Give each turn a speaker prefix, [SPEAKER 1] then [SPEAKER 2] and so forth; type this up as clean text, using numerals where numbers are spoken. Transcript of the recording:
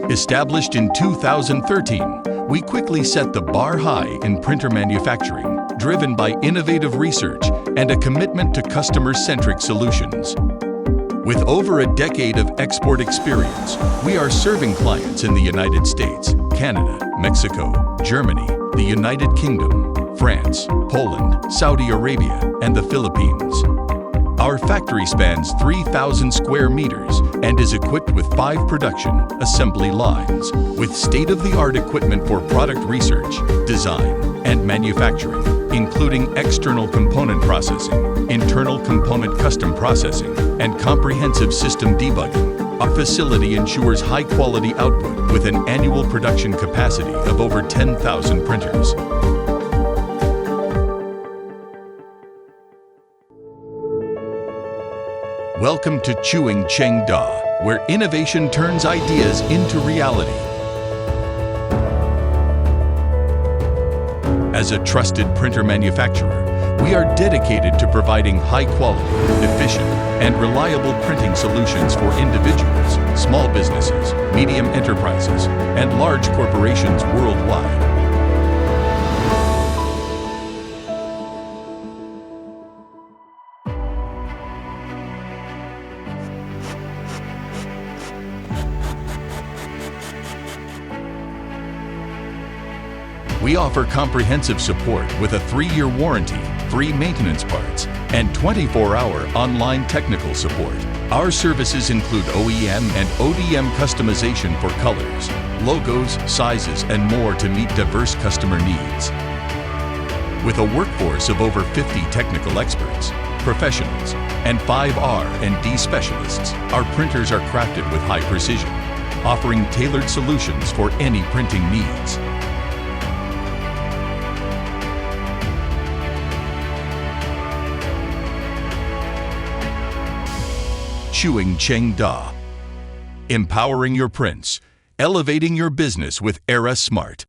[SPEAKER 1] Established in 2013, we quickly set the bar high in printer manufacturing, driven by innovative research and a commitment to customer-centric solutions. With over a decade of export experience, we are serving clients in the United States, Canada, Mexico, Germany, the United Kingdom, France, Poland, Saudi Arabia, and the Philippines. Our factory spans 3,000 square meters and is equipped with 5 production assembly lines, with state-of-the-art equipment for product research, design, and manufacturing, including external component processing, internal component custom processing, and comprehensive system debugging. Our facility ensures high-quality output with an annual production capacity of over 10,000 printers. Welcome to Chuang Cheng Da, where innovation turns ideas into reality. As a trusted printer manufacturer, we are dedicated to providing high-quality, efficient, and reliable printing solutions for individuals, small businesses, medium enterprises, and large corporations worldwide. We offer comprehensive support with a 3-year warranty, free maintenance parts, and 24-hour online technical support. Our services include OEM and ODM customization for colors, logos, sizes, and more to meet diverse customer needs. With a workforce of over 50 technical experts, professionals, and 5 R&D specialists, our printers are crafted with high precision, offering tailored solutions for any printing needs. Chuang Cheng Da. Empowering your prints, elevating your business with EraSmart.